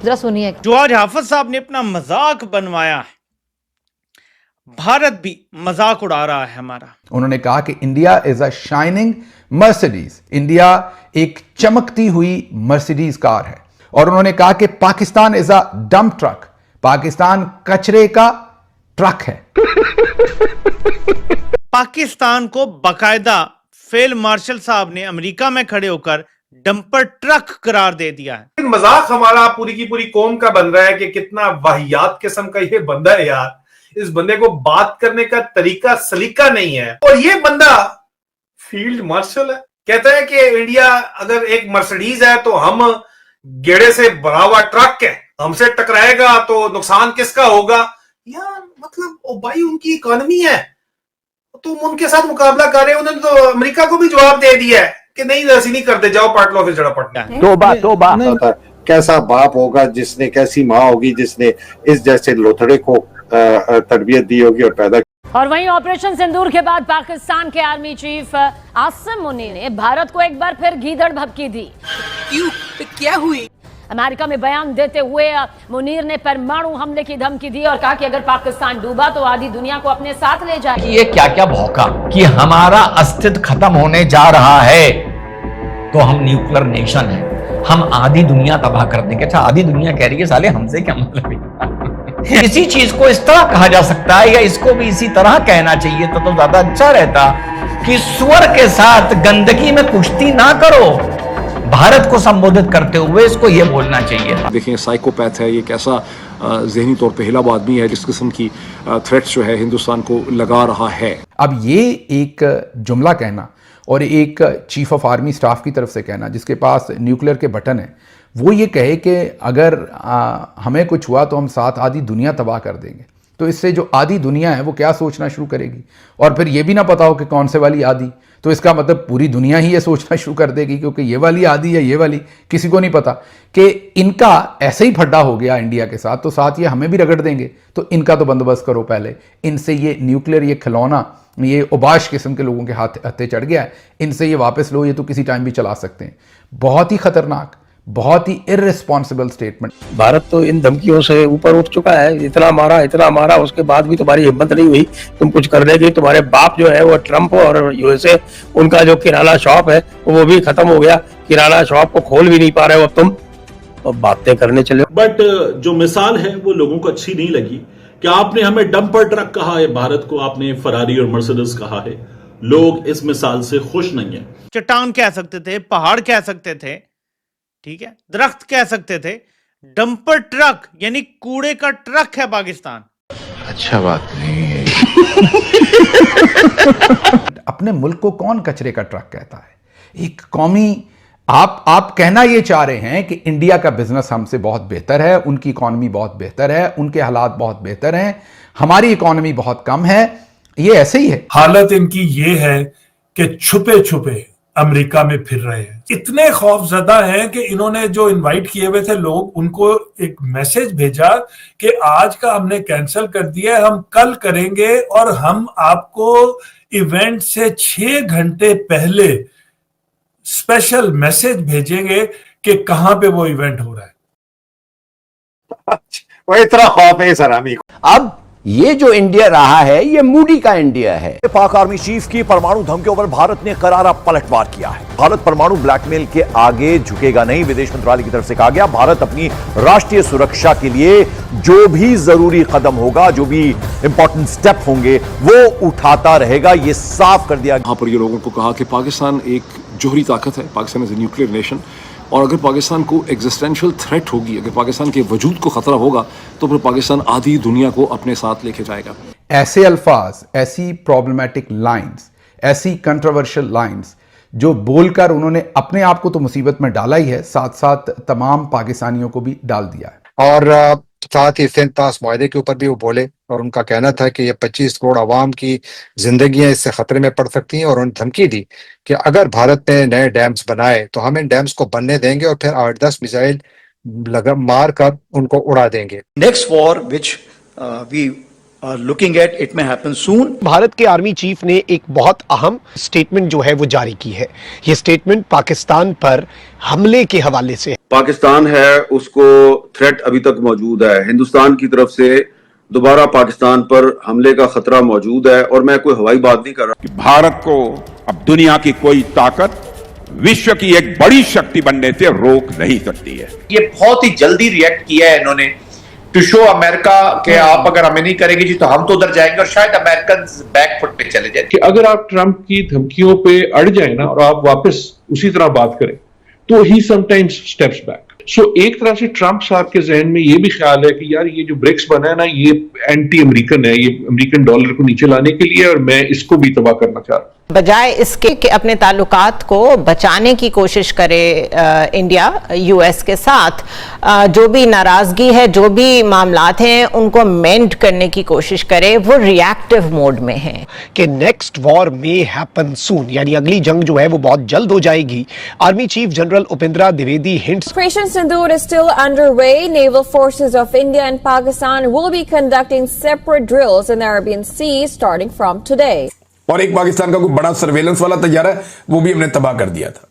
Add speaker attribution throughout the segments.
Speaker 1: जरा सुनिए।
Speaker 2: जो आज हाफिज साहब ने अपना मजाक बनवाया है, भारत भी मजाक उड़ा रहा है हमारा।
Speaker 3: उन्होंने कहा कि India is a shining Mercedes, India एक चमकती हुई मर्सिडीज कार है। और उन्होंने कहा कि Pakistan is a dump truck, Pakistan कचरे का ट्रक है।
Speaker 2: पाकिस्तान को बाकायदा फील्ड मार्शल साहब ने अमेरिका में खड़े होकर डंपर ट्रक करार दे दिया है।
Speaker 4: मजाक हमारा पूरी की पूरी कौम का बन रहा है कि कितना वाहियात किस्म का ये बंदा है यार। इस बंदे को बात करने का तरीका सलीका नहीं है। और ये बंदा फील्ड मार्शल है, कहता है कि इंडिया अगर एक मर्सिडीज है तो हम गेड़े से भरा हुआ ट्रक है, हमसे टकराएगा तो नुकसान किसका होगा। यार मतलब ओ भाई उनकी इकोनॉमी है, तुम उनके साथ मुकाबला कर रहे हो। उन्होंने तो अमेरिका को भी जवाब दे दिया है कि नहीं ऐसी नहीं करते, जाओ पाट लो फिर जड़ा पटना है।
Speaker 5: तोबा तोबा।
Speaker 6: कैसा बाप होगा जिसने, कैसी माँ होगी जिसने इस जैसे लोथड़े को तरबियत दी होगी और पैदा।
Speaker 7: और वहीं ऑपरेशन सिंदूर के बाद पाकिस्तान के आर्मी चीफ आसिम मुनीर ने भारत को एक बार फिर गीदड़ भभकी दी।
Speaker 8: क्यों, क्या हुई?
Speaker 7: अमेरिका में बयान देते हुए मुनीर ने परमाणु हमले की धमकी दी और कहा कि अगर पाकिस्तान डूबा तो आधी दुनिया को अपने साथ ले जाएगी।
Speaker 5: ये क्या क्या भौंका कि हमारा अस्तित्व खत्म होने जा रहा है तो हम न्यूक्लियर नेशन है, हम आधी दुनिया तबाह कर देंगे। अच्छा, आधी दुनिया कह रही है, साले हमसे क्या मतलब है? इसी चीज को इस तरह कहा जा सकता है या इसको भी इसी तरह कहना चाहिए तो ज्यादा अच्छा रहता कि सुअर के साथ गंदगी में कुश्ती ना करो। भारत को संबोधित करते हुए इसको यह बोलना चाहिए।
Speaker 9: देखें, साइकोपैथ है, ये कैसा जहनी तौर पे हिलाव आदमी है जिस किस्म की थ्रेट्स जो है हिंदुस्तान को लगा रहा है।
Speaker 3: अब ये एक जुमला कहना और एक चीफ ऑफ आर्मी स्टाफ की तरफ से कहना जिसके पास न्यूक्लियर के बटन है, वो ये कहे कि अगर हमें कुछ हुआ तो हम साथ आधी दुनिया तबाह कर देंगे, तो इससे जो आधी दुनिया है वो क्या सोचना शुरू करेगी। और फिर ये भी ना पता हो कि कौन से वाली आधी, तो इसका मतलब पूरी दुनिया ही ये सोचना शुरू कर देगी क्योंकि ये वाली आधी है, ये वाली किसी को नहीं पता कि इनका ऐसे ही फड्डा हो गया इंडिया के साथ, तो साथ ये हमें भी रगड़ देंगे। तो इनका तो बंदोबस्त करो पहले, इनसे ये न्यूक्लियर ये खिलौना ये उबाश किस्म के लोगों के हत्थे चढ़ गया है, इनसे ये वापस लो, ये तो किसी टाइम भी चला सकते हैं। बहुत ही खतरनाक, बहुत ही इररिस्पॉन्सिबल स्टेटमेंट।
Speaker 10: भारत तो इन धमकियों से ऊपर उठ चुका है, इतना मारा, उसके बाद भी तुम्हारी हिम्मत नहीं हुई तुम कुछ करने की। तुम्हारे बाप जो है वो ट्रंप और यूएसए, उनका जो किराना शॉप है वो भी खत्म हो गया, किराना शॉप को खोल भी नहीं पा रहे हो तुम, और बातें करने चले।
Speaker 11: बट जो मिसाल है वो लोगों को अच्छी नहीं लगी कि आपने हमें डंपर ट्रक कहा है, भारत को आपने फरारी और मर्सिडीज कहा है। लोग इस मिसाल से खुश नहीं है।
Speaker 2: चट्टान कह सकते थे, पहाड़ कह सकते थे, ठीक है, दरख्त कह सकते थे, डंपर ट्रक यानी कूड़े का ट्रक है पाकिस्तान।
Speaker 6: अच्छा बात नहीं है।
Speaker 3: अपने मुल्क को कौन कचरे का ट्रक कहता है? एक कौमी, आप कहना ये चाह रहे हैं कि इंडिया का बिजनेस हमसे बहुत बेहतर है, उनकी इकॉनमी बहुत बेहतर है, उनके हालात बहुत बेहतर हैं, हमारी इकॉनमी बहुत कम है। ये ऐसे ही है।
Speaker 4: हालत इनकी ये है कि छुपे छुपे अमेरिका में फिर रहे हैं, इतने खौफजदा हैं कि इन्होंने जो इनवाइट किए हुए थे लोग, उनको एक मैसेज भेजा कि आज का हमने कैंसिल कर दिया है, हम कल करेंगे और हम आपको इवेंट से 6 घंटे पहले स्पेशल मैसेज भेजेंगे कि कहां पे वो इवेंट हो रहा है।
Speaker 6: वो इतना खौफ है सर हमें।
Speaker 5: अब ये जो इंडिया रहा है ये मूडी का इंडिया है। पाक आर्मी चीफ की परमाणु धमकियों पर भारत ने करारा पलटवार किया है। भारत परमाणु ब्लैकमेल के आगे झुकेगा नहीं, विदेश मंत्रालय की तरफ से कहा गया। भारत अपनी राष्ट्रीय सुरक्षा के लिए जो भी जरूरी कदम होगा, जो भी इंपॉर्टेंट स्टेप होंगे वो उठाता रहेगा, ये साफ कर दिया।
Speaker 9: यहां पर ये लोगों को कहा कि पाकिस्तान एक जोहरी ताकत है, Pakistan is a nuclear nation, और अगर पाकिस्तान को एग्जिस्टेंशियल थ्रेट होगी, अगर पाकिस्तान के वजूद को खतरा होगा तो फिर पाकिस्तान आधी दुनिया को अपने साथ लेके जाएगा।
Speaker 3: ऐसे अल्फाज, ऐसी प्रॉब्लमैटिक लाइंस, ऐसी कंट्रोवर्शियल लाइंस जो बोलकर उन्होंने अपने आप को तो मुसीबत में डाला ही है, साथ साथ तमाम पाकिस्तानियों को भी डाल दिया है।
Speaker 6: और साथ ही सिंध तास मुआहदे के ऊपर भी वो बोले और उनका कहना था कि ये 25 करोड़ आवाम की जिंदगियां इससे खतरे में पड़ सकती हैं, और उन्होंने धमकी दी कि अगर भारत ने नए डैम्स बनाए तो हम इन डैम्स को बनने देंगे और फिर 8-10 मिसाइल मार कर उनको उड़ा देंगे।
Speaker 12: Next war which we
Speaker 1: looking at, it may happen soon.
Speaker 12: Bharat के आर्मी चीफ ने एक बहुत अहम स्टेटमेंट जो है वो जारी की है। ये स्टेटमेंट पाकिस्तान पर हमले के हवाले से है।
Speaker 13: पाकिस्तान है उसको थ्रेट अभी तक मौजूद है, हिंदुस्तान की तरफ से दोबारा पाकिस्तान पर हमले का खतरा मौजूद है, और मैं कोई हवाई बात नहीं कर रहा
Speaker 14: कि भारत को अब दुनिया की कोई ताकत विश्व की एक बड़ी शक्ति बनने से रोक नहीं सकती है।
Speaker 15: ये बहुत ही जल्दी रिएक्ट किया है इन्होंने टू शो अमेरिका के आप अगर हमें नहीं करेंगे जी तो हम तो उधर जाएंगे, और शायद अमेरिकन बैकफुट पे चले जाए।
Speaker 16: कि अगर आप ट्रंप की धमकियों पे अड़ जाए ना और आप वापस उसी तरह बात करें तो ही समटाइम्स स्टेप्स बैक। सो एक तरह से ट्रंप साहब के जहन में ये भी ख्याल है कि यार ये जो ब्रिक्स बना है ना ये एंटी अमेरिकन है, ये अमेरिकन डॉलर को नीचे लाने के लिए, और मैं इसको भी तबाह करना चाह रहा हूं।
Speaker 17: बजाय इसके कि अपने ताल्लुकात को बचाने की कोशिश करे इंडिया यूएस के साथ, जो भी नाराजगी है, जो भी मामलात हैं उनको मेंड करने की कोशिश करे, वो रिएक्टिव मोड में है
Speaker 12: कि नेक्स्ट वॉर मे हैपन सून, यानी अगली जंग जो है वो बहुत जल्द हो जाएगी। Army chief general Upendra Dwivedi hints.
Speaker 18: Operation Sindoor is still underway. Naval forces of India and Pakistan will be conducting separate drills in the Arabian Sea starting from today.
Speaker 19: और एक पाकिस्तान का कोई बड़ा सर्वेलेंस वाला तैयारा है वो भी हमने तबाह कर दिया था।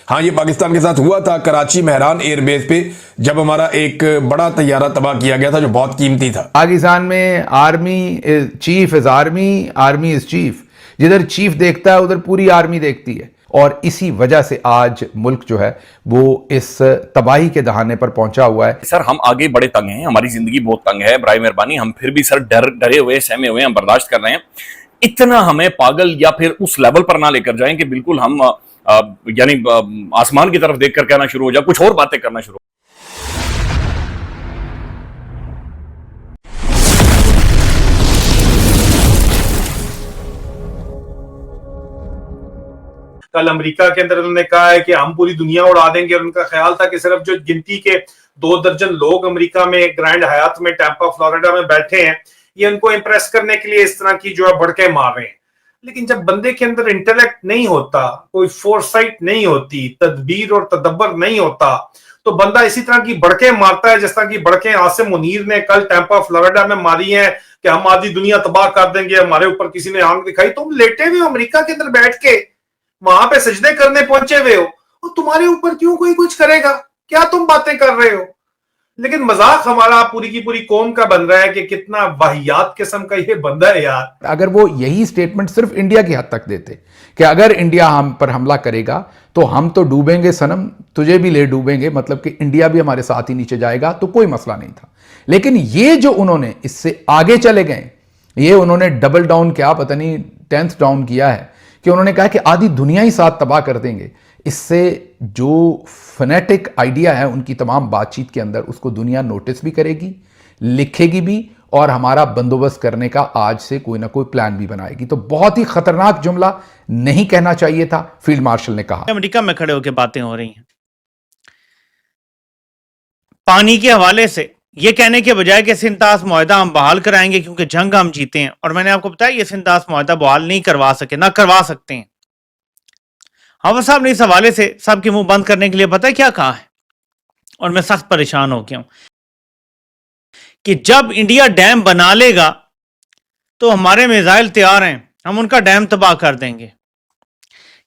Speaker 19: हाँ, ये पाकिस्तान के साथ हुआ था कराची मेहरान एयरबेस पे, जब हमारा एक बड़ा तैयारा तबाह किया गया था जो बहुत कीमती था।
Speaker 3: पाकिस्तान में army chief is army, army is chief. जिधर चीफ देखता है उधर पूरी आर्मी देखती है, और इसी वजह से आज मुल्क जो है वो इस तबाही के दहाने पर पहुंचा हुआ है।
Speaker 5: सर हम आगे बड़े तंग हैं, हमारी जिंदगी बहुत तंग है, बराए मेहरबानी हम फिर भी सर डरे हुए सहमे हुए हम बर्दाश्त कर रहे हैं। इतना हमें पागल या फिर उस लेवल पर ना लेकर जाएं कि बिल्कुल हम यानी आसमान की तरफ देखकर कहना शुरू हो जाए, कुछ और बातें करना शुरू।
Speaker 4: कल अमेरिका के अंदर उन्होंने कहा है कि हम पूरी दुनिया उड़ा देंगे, और उनका ख्याल था कि सिर्फ जो गिनती के 2 दर्जन लोग अमेरिका में ग्रैंड हयात में टैंपा फ्लोरिडा में बैठे हैं, ये उनको इंप्रेस करने के लिए इस तरह की जो है भड़के मार रहे हैं। लेकिन जब बंदे के अंदर इंटेलेक्ट नहीं होता, कोई फोरसाइट नहीं होती, तदबीर और तदब्बर नहीं होता, तो बंदा इसी तरह की भड़के मारता है जिस तरह की भड़के आसिम मुनीर ने कल टैंपा फ्लोरिडा में मारी हैं कि हम आधी दुनिया तबाह कर देंगे, हमारे ऊपर किसी ने आंख दिखाई। तुम लेटे हुए हो अमेरिका के अंदर बैठ के, वहां पे सजदे करने पहुंचे हुए हो, और तुम्हारे ऊपर क्यों कोई कुछ करेगा? क्या तुम बातें कर रहे हो? लेकिन मजाक हमारा पूरी की पूरी कौम का बन रहा है कि कितना वाहियात किस्म का ये बंदा है यार।
Speaker 3: अगर वो यही स्टेटमेंट सिर्फ इंडिया की हद तक देते कि अगर इंडिया हम पर हमला करेगा तो हम तो डूबेंगे सनम, तुझे भी ले डूबेंगे, मतलब कि इंडिया भी हमारे साथ ही नीचे जाएगा, तो कोई मसला नहीं था। लेकिन ये जो उन्होंने इससे आगे चले गए, ये उन्होंने डबल डाउन क्या पता नहीं 10th डाउन किया है कि उन्होंने कहा कि आधी दुनिया ही साथ तबाह कर देंगे। इससे जो फनेटिक आइडिया है उनकी तमाम बातचीत के अंदर, उसको दुनिया नोटिस भी करेगी, लिखेगी भी, और हमारा बंदोबस्त करने का आज से कोई ना कोई प्लान भी बनाएगी। तो बहुत ही खतरनाक जुमला नहीं कहना चाहिए था, फील्ड मार्शल ने कहा।
Speaker 2: अमेरिका में खड़े होकर बातें हो रही हैं पानी के हवाले से, ये कहने के बजाय कि सिंतास मुआहदा हम बहाल कराएंगे क्योंकि जंग हम जीते हैं। और मैंने आपको बताया ये सिंतास मुआहदा बहाल नहीं करवा सके, ना करवा सकते हैं। हवा साहब ने इस हवाले से सबके मुंह बंद करने के लिए पता है क्या कहा है, और मैं सख्त परेशान हो गया हूं कि जब इंडिया डैम बना लेगा तो हमारे मिसाइल तैयार हैं, हम उनका डैम तबाह कर देंगे।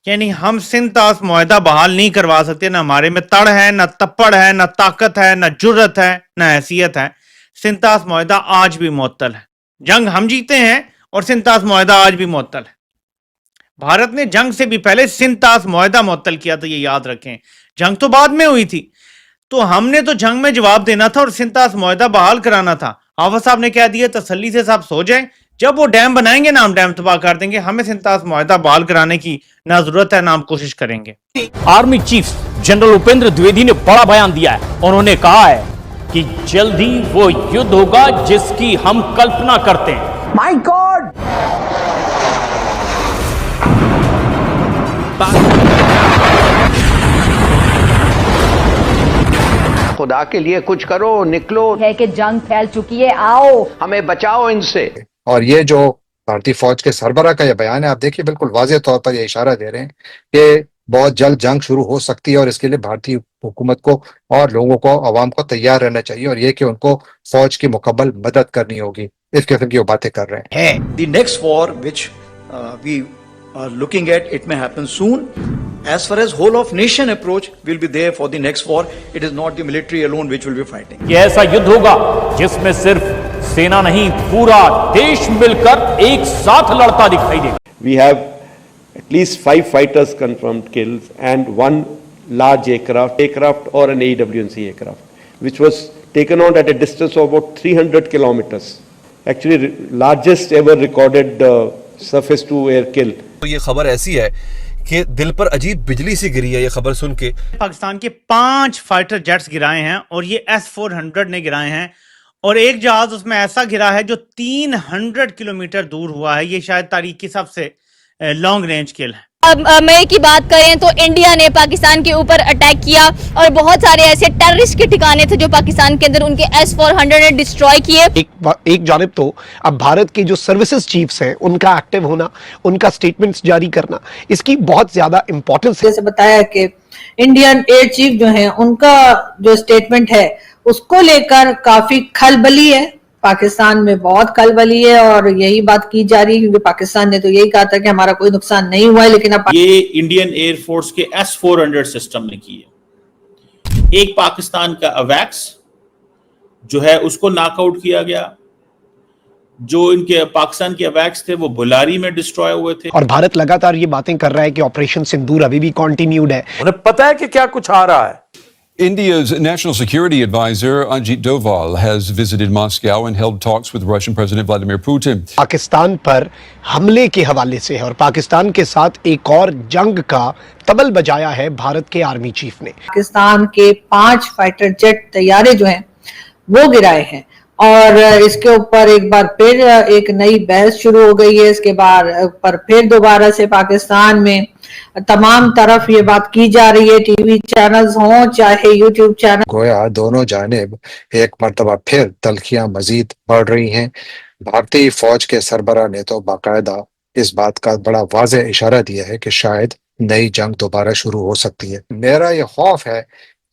Speaker 2: यानी हम सिंतास मुआहदा बहाल नहीं करवा सकते, ना हमारे में तड़ है, ना तप्पड़ है, ना ताकत है, ना जुर्रत है, ना हैसियत है। सिंतास मुआहदा आज भी मुअत्तल है। जंग हम जीते हैं और सिंतास मुआहदा आज भी मुअत्तल है। भारत ने जंग से भी पहले सिंतास मुआहदा मुअत्तल किया था, ये याद रखें। जंग तो बाद में हुई थी, तो हमने तो जंग में जवाब देना था और सिंतास मुआहदा बहाल कराना था। हाफिज साहब ने कह दिया तसल्ली से साहब सो जाएं, जब वो डैम बनाएंगे ना हम डैम तबाह कर देंगे। हमें सिंतास मुआहदा बहाल कराने की ना जरूरत है ना हम कोशिश करेंगे।
Speaker 20: Army chief general Upendra Dwivedi ने बड़ा बयान दिया है। उन्होंने कहा है कि जल्द ही वो युद्ध होगा जिसकी हम कल्पना करते हैं।
Speaker 21: माय गॉड, खुदा के लिए कुछ करो, निकलो।
Speaker 7: है कि जंग फैल चुकी है, आओ
Speaker 21: हमें बचाओ इनसे।
Speaker 6: और ये जो भारतीय फौज के सरबराह का ये बयान है, आप देखिए बिल्कुल वाज़ेह तौर पर ये इशारा दे रहे हैं कि बहुत जल्द जंग शुरू हो सकती है, और इसके लिए भारतीय हुकूमत को और लोगों को, आवाम को तैयार रहना चाहिए, और ये कि उनको फौज की मुकम्मल मदद करनी होगी। इस किस्म की वो बातें कर रहे हैं।
Speaker 1: The next war which we are looking at, it may happen soon. As far as whole of nation approach will be there for the next war, it is not the military alone which will be fighting.
Speaker 20: ये ऐसा युद्ध होगा जिसमें सिर्फ सेना नहीं, पूरा देश मिलकर एक साथ लड़ता दिखाई देगा।
Speaker 8: We have at least 5 fighters confirmed kills and 1 large aircraft or an AWNC aircraft, which was taken on at a distance of about 300 kilometers. Actually, largest ever recorded surface to air kill.
Speaker 22: तो ये खबर ऐसी है कि दिल पर अजीब बिजली सी गिरी है ये खबर सुन के।
Speaker 2: पाकिस्तान के 5 फाइटर जेट्स गिराए हैं और ये S-400 ने गिराए हैं, और एक जहाज उसमें ऐसा गिरा है जो 300 किलोमीटर दूर हुआ है। ये शायद तारीख की सबसे लॉन्ग रेंज किल है।
Speaker 23: अब मई की बात करें तो इंडिया ने पाकिस्तान के ऊपर अटैक किया और बहुत सारे ऐसे टेररिस्ट के ठिकाने थे जो पाकिस्तान के अंदर उनके S-400 ने डिस्ट्रॉय किए।
Speaker 12: एक जानिब तो अब भारत के जो सर्विसेज चीफ्स हैं उनका एक्टिव होना, उनका स्टेटमेंट्स जारी करना, इसकी बहुत ज्यादा इंपॉर्टेंस है।
Speaker 24: जैसे बताया कि इंडियन एयर चीफ जो है उनका जो स्टेटमेंट है उसको लेकर काफी खलबली है, पाकिस्तान में बहुत खलबली है और यही बात की जा रही है क्योंकि पाकिस्तान ने तो यही कहा था कि हमारा कोई नुकसान नहीं हुआ है, लेकिन अब
Speaker 11: ये इंडियन एयरफोर्स के S-400 सिस्टम ने की है। एक पाकिस्तान का अवैक्स जो है उसको नॉकआउट किया गया, जो इनके पाकिस्तान के अवैक्स थे वो बुलारी में डिस्ट्रॉय हुए थे।
Speaker 12: और भारत लगातार ये बातें कर रहा है कि ऑपरेशन सिंदूर अभी भी कंटिन्यूड है।
Speaker 22: उन्हें पता है कि क्या कुछ आ रहा है।
Speaker 25: India's National Security Advisor Ajit Doval has visited Moscow and held talks with Russian President Vladimir Putin.
Speaker 12: Pakistan पर हमले के हवाले से है और पाकिस्तान के साथ एक और जंग का तबल बजाया है भारत के आर्मी चीफ ने।
Speaker 24: पाकिस्तान के 5 फाइटर जेट तैयारे जो हैं वो गिराए हैं और इसके ऊपर एक बार फिर एक नई बहस शुरू हो गई है। इसके बाद पर फिर दोबारा से पाकिस्तान में तमाम तरफ ये बात की जा रही है, टीवी चैनल्स हों चाहे यूट्यूब चैनल।
Speaker 6: गोया दोनों जानिब एक मर्तबा फिर तल्खियां मजीद बढ़ रही हैं। भारतीय फौज के सरबराह ने तो बाकायदा इस बात का बड़ा वाज़ेह इशारा दिया है कि शायद नई जंग दोबारा शुरू हो सकती है। मेरा ये खौफ है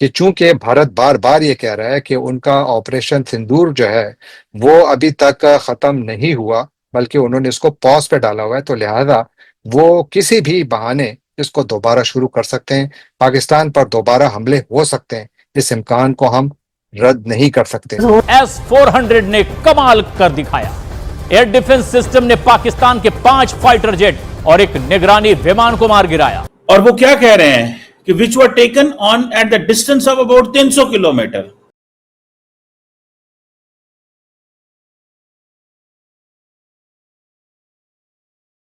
Speaker 6: कि चूंकि भारत बार बार ये कह रहा है कि उनका ऑपरेशन सिंदूर जो है वो अभी तक खत्म नहीं हुआ बल्कि उन्होंने इसको पॉज पे डाला हुआ है, तो लिहाजा वो किसी भी बहाने इसको दोबारा शुरू कर सकते हैं, पाकिस्तान पर दोबारा हमले हो सकते हैं। इस इम्कान को हम रद्द नहीं कर सकते।
Speaker 20: S-400 ने कमाल कर दिखाया। एयर डिफेंस सिस्टम ने पाकिस्तान के 5 फाइटर जेट और एक निगरानी विमान को मार गिराया।
Speaker 11: और वो क्या कह रहे हैं कि which were taken on at the distance of about 300 kilometre.